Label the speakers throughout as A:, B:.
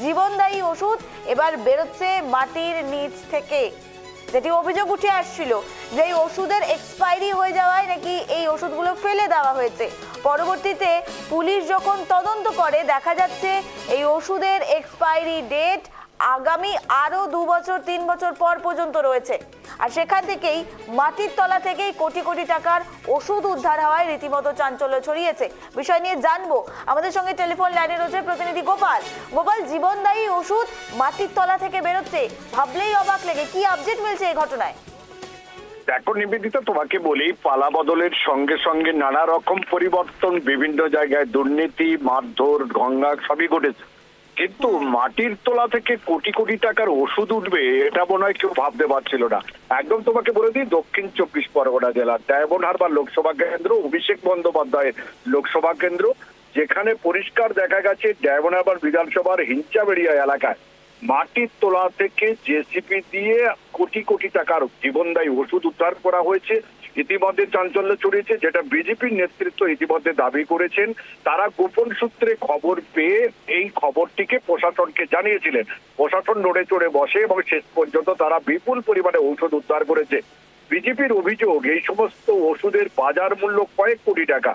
A: জীবনদায়ী ওষুধ এবার বেরোচ্ছে মাটির নিচ থেকে। যেটি অভিযোগ উঠে আসছিল যে এই ওষুধের এক্সপায়ারি হয়ে যাওয়ায় নাকি এই ওষুধগুলো ফেলে দেওয়া হয়েছে। পরবর্তীতে পুলিশ যখন তদন্ত করে দেখা যাচ্ছে এই ওষুধের এক্সপায়ারি ডেট আগামী আরো 2 বছর 3 বছর পর পর্যন্ত রয়েছে। আর সেখান থেকেই মাটির তলা থেকেই কোটি কোটি টাকার ওষুধ উদ্ধার হওয়ায় রীতিমতো চাঞ্চল্য ছড়িয়েছে। বিষয় নিয়ে জানবো, আমাদের সঙ্গে টেলিফোন লাইনে রয়েছে প্রতিনিধি গোপাল। গোপাল, জীবনদায়ী ওষুধ মাটির তলা থেকে বেরোচ্ছে, ভাবলেই অবাক লাগে। কি আপডেট মিলছে এই ঘটনায়?
B: দেখো নিবেদিতা, তোমাকে বলি, পালা বদলের সঙ্গে সঙ্গে নানা রকম পরিবর্তন, বিভিন্ন জায়গায় দুর্নীতি, মারধর, গঙ্গা সবই ঘটেছে, কিন্তু মাটির তলা থেকে কোটি কোটি টাকার ওষুধ উঠবে এটা মনে হয় কেউ ভাবতে পারছিল না। একদম তোমাকে বলে দিই, দক্ষিণ 24 পরগনা জেলার ডায়মন্ড হারবার লোকসভা কেন্দ্র, অভিষেক বন্দ্যোপাধ্যায়ের লোকসভা কেন্দ্র, যেখানে পরিষ্কার দেখা গেছে ডায়মন্ড হারবার বিধানসভার হিঞ্চাবেড়িয়া এলাকায় মাটির তলা থেকে জেসিপি দিয়ে কোটি কোটি টাকার জীবনদায়ী ওষুধ উদ্ধার করা হয়েছে। ইতিমধ্যে চাঞ্চল্য ছড়িয়েছে, যেটা বিজেপির নেতৃত্ব ইতিমধ্যে দাবি করেছেন। তারা গোপন সূত্রে খবর পেয়ে এই খবরটিকে প্রশাসনকে জানিয়েছিলেন। প্রশাসন নড়ে চড়ে বসে এবং শেষ পর্যন্ত তারা বিপুল পরিমাণে ঔষধ উদ্ধার করেছে। বিজেপির অভিযোগ, এই সমস্ত ওষুধের বাজার মূল্য কয়েক কোটি টাকা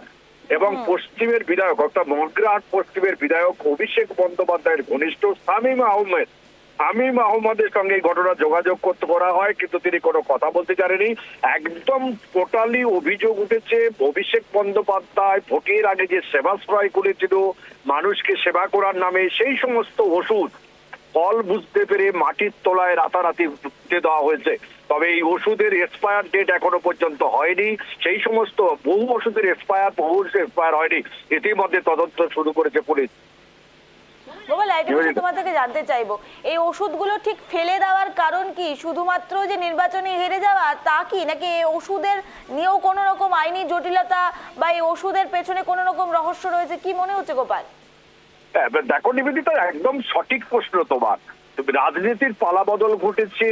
B: এবং পশ্চিমের বিধায়ক অর্থাৎ মগরাহাট পশ্চিমের বিধায়ক অভিষেক বন্দ্যোপাধ্যায়ের ঘনিষ্ঠ শামীম আহমেদের সঙ্গে এই ঘটনা যোগাযোগ করা হয়, কিন্তু তিনি কোনো কথা বলতে জানেনি। একদম টোটালি অভিযোগ উঠেছে অভিষেক বন্দ্যোপাধ্যায় ভোটের আগে যে সেবাশ্রয় করেছিল মানুষকে সেবা করার নামে, সেই সমস্ত ওষুধ ফল বুঝতে পেরে মাটির তলায় রাতারাতি ঢুকতে দেওয়া হয়েছে। তবে এই ওষুধের এক্সপায়ার ডেট এখনো পর্যন্ত হয়নি। সেই সমস্ত বহু ওষুধের এক্সপায়ার হয়নি। ইতিমধ্যে তদন্ত শুরু করেছে পুলিশ।
A: গোপাল, তোমার থেকে জানতে চাইবো, এই ওষুধগুলো ঠিক ফেলে দেওয়ার কারণ কি? শুধুমাত্র যে নির্বাচনে হেরে যাওয়া তা কি, নাকি এই ওষুধের নিয়েও কোনো রকম আইনি জটিলতা বা এই ওষুধের পেছনে কোনো রকম রহস্য রয়েছে? কি মনে হচ্ছে গোপাল?
B: দেখো নিবেদিতা, একদম সঠিক প্রশ্ন তোমার। রাজনীতির পালাবদল ঘটেছে,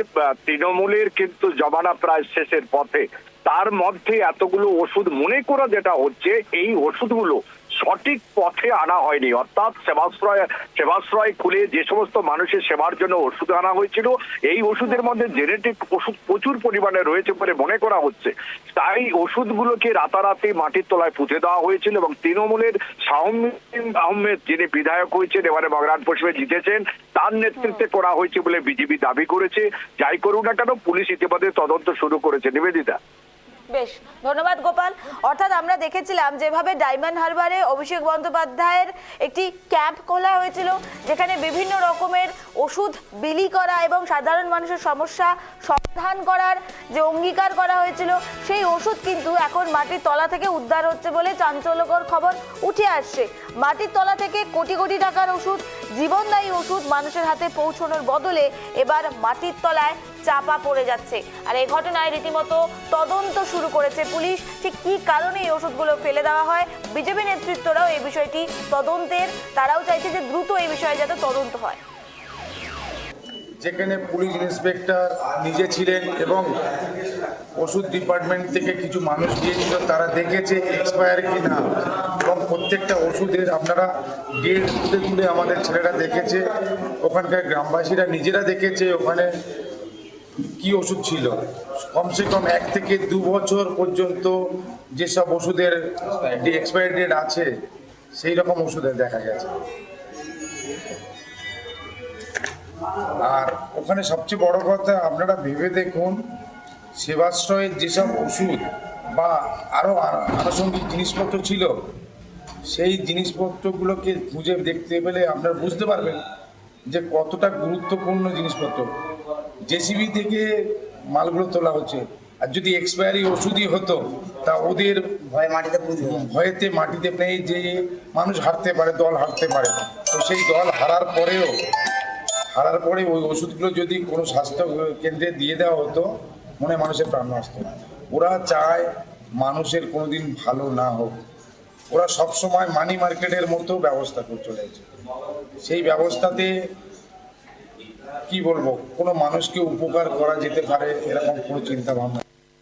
B: তৃণমূলের কিন্তু জমানা প্রায় শেষের পথে। তার মধ্যে এতগুলো ওষুধ মনে করা যেটা হচ্ছে এই ওষুধগুলো সঠিক পথে আনা হয়নি, অর্থাৎ সেবাশ্রয় খুলে যে সমস্ত মানুষের সেবার জন্য ওষুধ আনা হয়েছিল এই ওষুধের মধ্যে জেনেটিক ওষুধ প্রচুর পরিমাণে রয়েছে বলে মনে করা হচ্ছে। তাই ওষুধগুলোকে রাতারাতি মাটির তলায় পুঁতে দেওয়া হয়েছিল এবং তৃণমূলের শামীম আহমেদ, যিনি বিধায়ক হয়েছেন, এবারে মগরাহাট পশ্চিমে জিতেছেন, তার নেতৃত্বে করা হয়েছে বলে বিজেপি দাবি করেছে। যাই করুক না কেন, পুলিশ ইতিমধ্যে তদন্ত শুরু করেছে। নিবেদিতা,
A: বেশ, ধন্যবাদ গোপাল। অর্থাৎ আমরা দেখেছিলাম যেভাবে ডায়মন্ড হারবারে অভিষেক বন্দ্যোপাধ্যায়ের একটি ক্যাম্প খোলা হয়েছিল, যেখানে বিভিন্ন রকমের ওষুধ বিলি করা এবং সাধারণ মানুষের সমস্যা সমাধান করার যে অঙ্গীকার করা হয়েছিল, সেই ওষুধ কিন্তু এখন মাটির তলা থেকে উদ্ধার হচ্ছে বলে চাঞ্চল্যকর খবর উঠে আসছে। মাটির তলা থেকে কোটি কোটি টাকার ওষুধ, জীবনদায়ী ওষুধ মানুষের হাতে পৌঁছানোর বদলে এবার মাটির তলায় চাপা পড়ে যাচ্ছে। আর এই ঘটনায় রীতিমতো তদন্ত শুরু করেছে পুলিশ। ঠিক কি কারণে এই ওষুধগুলো ফেলে দেওয়া হয়, বিজেপি নেতৃত্বরাও এই বিষয়টি তদন্তের, তারাও চাইছে যে দ্রুত এই বিষয়ে যাতে তদন্ত হয়।
C: যেখানে পুলিশ ইন্সপেক্টর নিজে ছিলেন এবং ওষুধ ডিপার্টমেন্ট থেকে কিছু মানুষ গিয়েছিল, তারা দেখেছে এক্সপায়ার কি না এবং প্রত্যেকটা ওষুধের আপনারা ডেট তুলে তুলে আমাদের ছেলেরা দেখেছে, ওখানকার গ্রামবাসীরা নিজেরা দেখেছে ওখানে কি ওষুধ ছিল। কমসে কম 1 থেকে 2 বছর পর্যন্ত যেসব ওষুধের এক্সপায়ারি ডেট আছে সেই রকম ওষুধের দেখা গেছে। আর ওখানে সবচেয়ে বড় কথা, আপনারা ভেবে দেখুন, সেবাশ্রয়ের যেসব ওষুধ বা আরও আনুষঙ্গিক জিনিসপত্র ছিল, সেই জিনিসপত্রগুলোকে খুঁজে দেখতে পেলে আপনারা বুঝতে পারবেন যে কতটা গুরুত্বপূর্ণ জিনিসপত্র। জেসিবি থেকে মালগুলো তোলা হচ্ছে, আর যদি এক্সপায়ারি ওষুধই হতো তা ওদের ভয়েতে মাটিতে নেই যে মানুষ হারতে পারে, দল হারতে পারে। তো সেই দল হারার পরে ওই ওষুধগুলো যদি কোনো স্বাস্থ্য কেন্দ্রে দিয়ে দেওয়া হতো, মনে মানুষের প্রাণ আসতো না। ওরা চায় মানুষের কোনোদিন ভালো না হোক, ওরা সবসময় মানি মার্কেটের মতো ব্যবস্থা করে চলেছে। সেই ব্যবস্থাতে কি বলবো, কোনো মানুষকে উপকার করা যেতে পারে এরকম কোনো চিন্তা ভাবনা